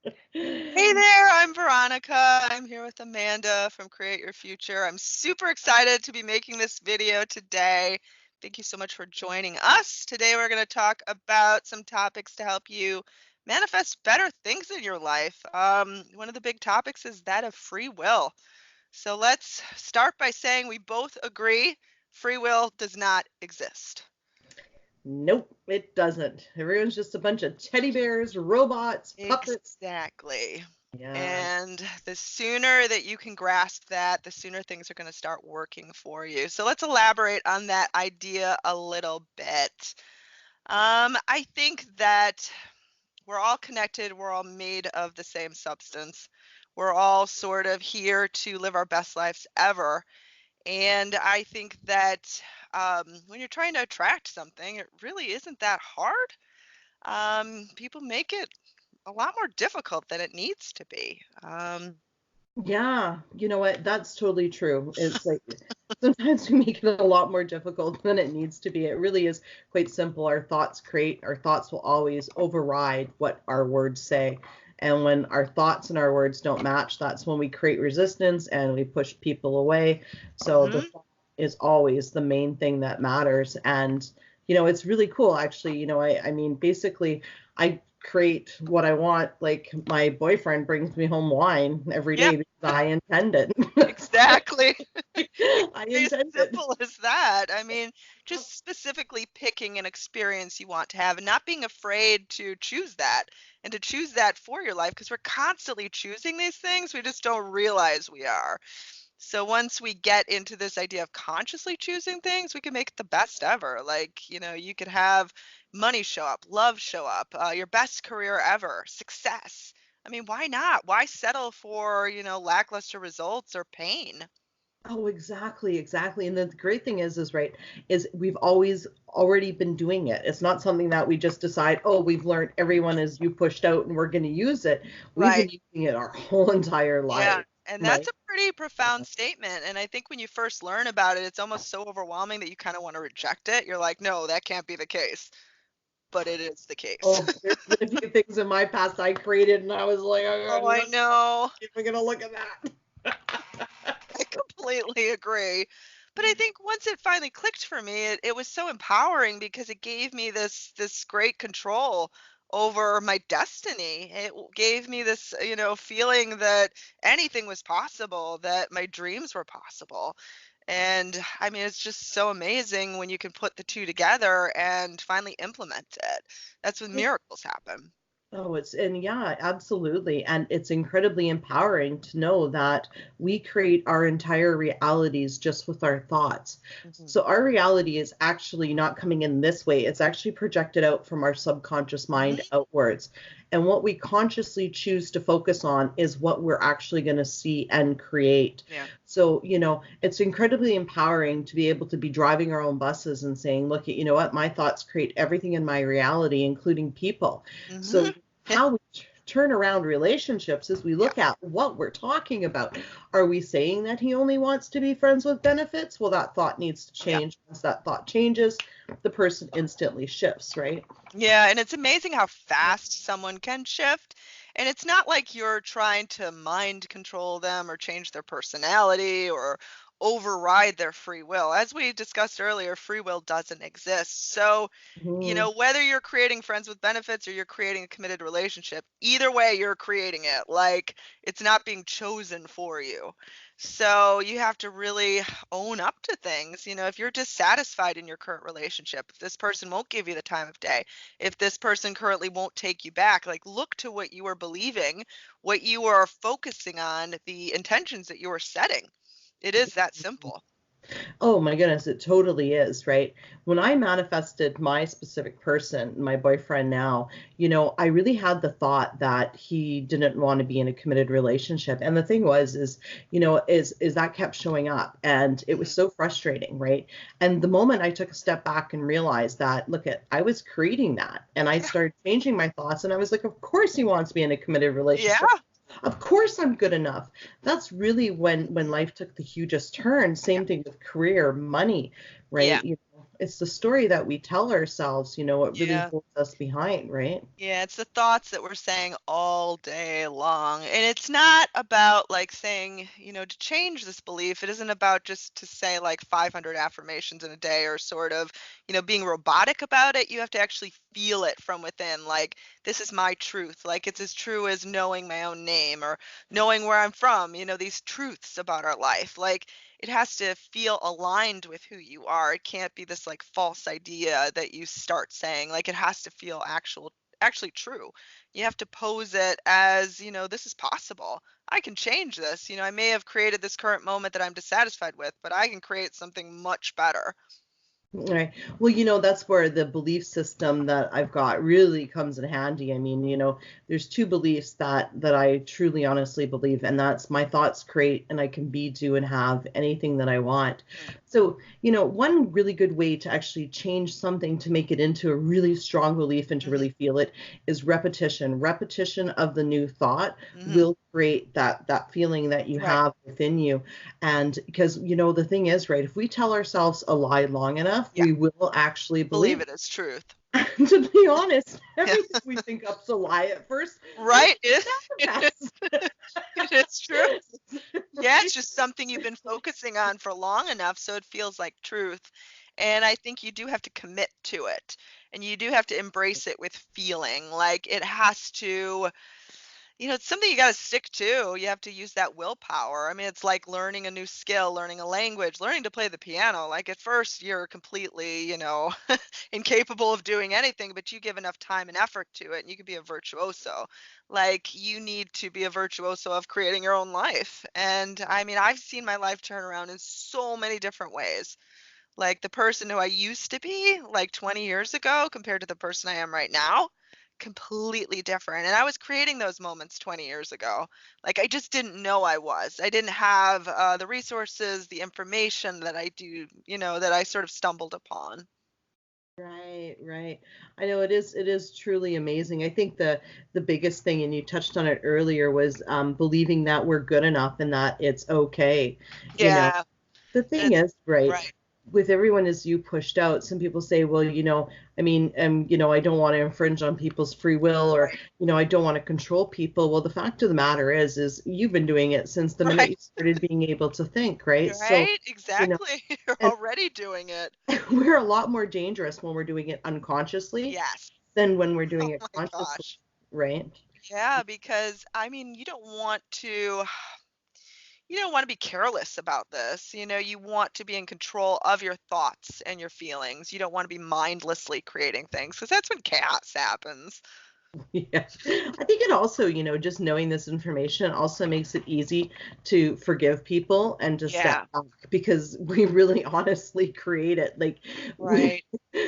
Hey there, I'm Veronica. I'm here with Amanda from Create Your Future. I'm super excited to be making this video today. Thank you so much for joining us. Today we're going to talk about some topics to help you manifest better things in your life. One of the big topics is that of free will. So let's start by saying we both agree free will does not exist. Nope, it doesn't. Everyone's just a bunch of teddy bears, robots, puppets. Exactly. Yeah. And the sooner that you can grasp that, the sooner things are going to start working for you. So let's elaborate on that idea a little bit. I think that we're all connected, we're all made of the same substance. We're all sort of here to live our best lives ever. And I think that when you're trying to attract something, it really isn't that hard. People make it a lot more difficult than it needs to be. Yeah, you know what? That's totally true. It's like sometimes we make it a lot more difficult than it needs to be. It really is quite simple. Our thoughts will always override what our words say. And when our thoughts and our words don't match, that's when we create resistance and we push people away. So the Mhm. thought is always the main thing that matters. And, it's really cool, actually. I mean, basically, I create what I want. Like my boyfriend brings me home wine every Yeah, day because I intend it. exactly. I Very intend it. simple as that. I mean, just specifically picking an experience you want to have and not being afraid to choose that and to choose that for your life because we're constantly choosing these things. We just don't realize we are. So once we get into this idea of consciously choosing things, we can make it the best ever. Like, you could have money show up, love show up, your best career ever, success. I mean, why not? Why settle for, lackluster results or pain? Oh, exactly, exactly. And the great thing is right, is we've always already been doing it. It's not something that we just decide, oh, we've learned everyone is you pushed out and we're going to use it. We've Right. been using it our whole entire Yeah. life, And that's right? a pretty profound statement. And I think when you first learn about it, it's almost so overwhelming that you kind of want to reject it. You're like, no, that can't be the case. But it is the case. Oh, there's been a few things in my past I created, and I was like, oh, God, Oh, I know. we're gonna look at that. I completely agree. But I think once it finally clicked for me, it was so empowering because it gave me this great control over my destiny. Gave me this, feeling that anything was possible, that my dreams were possible. And I mean, it's just so amazing when you can put the two together and finally implement it. That's when miracles happen. Oh, and yeah, absolutely. And it's incredibly empowering to know that we create our entire realities just with our thoughts. Mhm. So our reality is actually not coming in this way. It's actually projected out from our subconscious mind Mhm. outwards. And what we consciously choose to focus on is what we're actually going to see and create. Yeah. So, it's incredibly empowering to be able to be driving our own buses and saying, look, you know what, my thoughts create everything in my reality, including people. So Mhm. how we turn around relationships is we Yeah. look at what we're talking about. Are we saying that he only wants to be friends with benefits? Well, that thought needs to Yeah. change. Once that thought changes, the person instantly shifts, right? Yeah, and it's amazing how fast someone can shift. And it's not like you're trying to mind control them or change their personality or override their free will. As we discussed earlier, free will doesn't exist. So, Mhm. whether you're creating friends with benefits or you're creating a committed relationship, either way, you're creating it. Like it's not being chosen for you. So you have to really own up to things. If you're dissatisfied in your current relationship, if this person won't give you the time of day, if this person currently won't take you back, like look to what you are believing, what you are focusing on, the intentions that you are setting. It is that simple. Oh my goodness, it totally is, right? When I manifested my specific person, my boyfriend now, I really had the thought that he didn't want to be in a committed relationship. And the thing was is that kept showing up and it was Mhm. so frustrating, right? And the moment I took a step back and realized that, look at, I was creating that and I Yeah. started changing my thoughts and I was like, of course he wants me in a committed Yeah. relationship. Of course I'm good enough. That's really when Mhm. life took the hugest turn. Yeah. Same thing with career, money, Yeah. right? it's the story that we tell ourselves, what really Yeah. holds us behind, right? Yeah, it's the thoughts that we're saying all day long. And it's not about like saying, to change this belief. It isn't about just to say like 500 affirmations in a day or sort of, being robotic about it. You have to actually feel it from within. Like, this is my truth. Like, it's as true as knowing my own name or knowing where I'm from, these truths about our life. Like, it has to feel aligned with who you are. It can't be this like false idea that you start saying. Like, it has to feel actually true. You have to pose it as, this is possible. I can change this. I may have created this current moment that I'm dissatisfied with, but I can create something much better. Right. Well, that's where the belief system that I've got really comes in handy. I mean, there's two beliefs that I truly honestly believe, and that's my thoughts create and I can be, do, and have anything that I want. Mm. So, one really good way to actually change something to make it into a really strong belief and to Mhm. really feel it is repetition. Repetition of the new thought Mhm. will create that feeling that you Right. have within you. And because, the thing is, right, if we tell ourselves a lie long enough, Yeah. we will actually Believe believe it as truth. it. To be honest, Yeah. everything we think up's a lie at first, then Right. it It is. manifests. It is true. Yeah, it's Right? just something you've been focusing on for long enough so it feels like truth. And I think you do have to commit to it. And you do have to embrace it with feeling. Like, it has to, it's something you got to stick to. You have to use that willpower. I mean, it's like learning a new skill, learning a language, learning to play the piano. Like, at first, you're completely, incapable of doing anything, but you give enough time and effort to it, and you can be a virtuoso. Like, you need to be a virtuoso of creating your own life. And I mean, I've seen my life turn around in so many different ways. Like, the person who I used to be like 20 years ago compared to the person I am right now, completely different. And I was creating those moments 20 years ago. Like, I just didn't know I was. I didn't have the resources, the information that I do, that I sort of stumbled upon. Right, right. I know it is truly amazing. I think the biggest thing, and you touched on it earlier, was believing that we're good enough and that it's okay. You know, Yeah. the And thing it's is, right, right. with everyone as you pushed out, some people say, well, I mean, I don't want to infringe on people's free will, or, Right. I don't want to control people. Well, the fact of the matter is you've been doing it since the minute Right. you started being able to think, right? So, Right. you know, Exactly. You're and already doing it. we're a lot more dangerous when we're doing it unconsciously Yes. than when we're Oh doing it my consciously, gosh. right? Yeah, because I mean, you don't want to be careless about this. You want to be in control of your thoughts and your feelings. You don't want to be mindlessly creating things because that's when chaos happens. Yeah. I think it also, just knowing this information also makes it easy to forgive people and to step Yeah, back because we really honestly create it. Like right,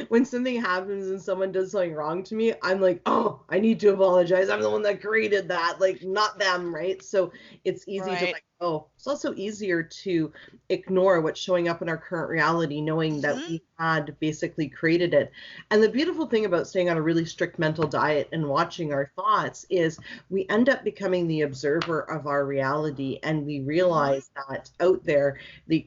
when something happens and someone does something wrong to me, I'm like, oh, I need to apologize. I'm the one that created that, like not them, right? So it's easy to right. let go. It's also easier to ignore what's showing up in our current reality, knowing that Hmm. we had basically created it. And the beautiful thing about staying on a really strict mental diet and watching our thoughts is we end up becoming the observer of our reality and we Hmm. realize that out there,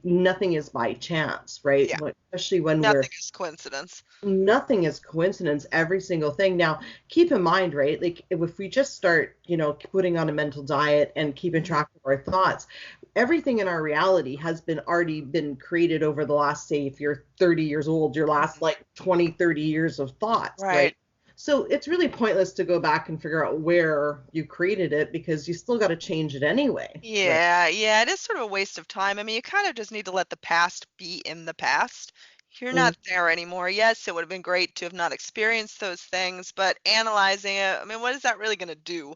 nothing is by chance, right? Yeah, Especially when we're nothing is coincidence. nothing is coincidence, every single thing. Now keep in mind, right, like if we just start putting on a mental diet and keeping Hmm. track of our thoughts, everything in our reality has been already been created over the last, say, if you're 30 years old, your last Hmm. like 20, 30 years of thoughts, Right. right? So it's really pointless to go back and figure out where you created it because you still got to change it anyway, right? Yeah, yeah, it is sort of a waste of time. I mean, you kind of just need to let the past be in the past. You're Mm, not there anymore. Yes, it would have been great to have not experienced those things, but analyzing it, I mean, what is that really going to do?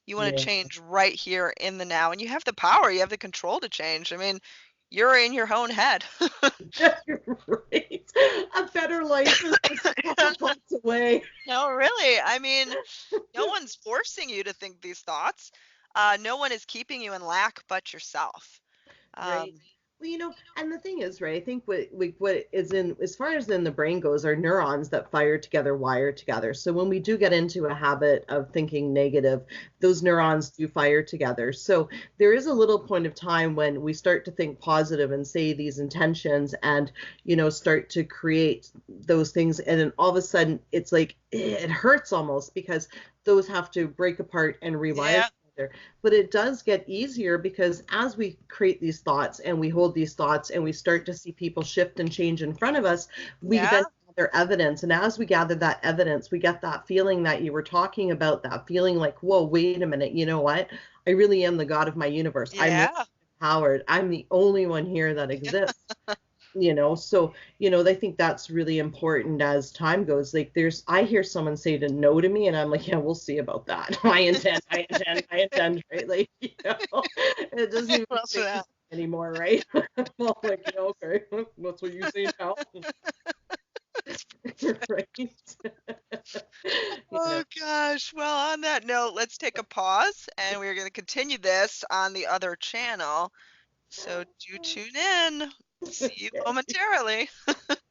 You want to yeah. change right here in the now, and you have the power, you have the control to change. I mean, you're in your own head. You're right. A better life is just a couple months away. No, really. I mean, no one's forcing you to think these thoughts. No one is keeping you in lack but yourself. Right. Um, Well, and the thing is, right? I think what is in as far as in the brain goes, are neurons that fire together, wire together. So when we do get into a habit of thinking negative, those neurons do fire together. So there is a little point of time when we start to think positive and say these intentions, and start to create those things, and then all of a sudden it's like it hurts almost, because those have to break apart and rewire Yeah, together. But it does get easier, because as we create these thoughts and we hold these thoughts and we start to see people shift and change in front of us, we yeah, then gather evidence. And as we gather that evidence, we get that feeling that you were talking about, that feeling like, whoa, wait a minute, you know what? I really am the God of my universe. I'm really yeah, empowered. I'm the only one here that exists. So I think that's really important as time goes. Like, I hear someone say to no to me, and I'm like, yeah, we'll see about that. I intend, right? Like, it doesn't even well, make so sense anymore, right? Well, like, yeah, okay, that's what you say now. Right. you know oh gosh. Well, on that note, let's take a pause and we're going to continue this on the other channel. So do tune in. See you okay. momentarily.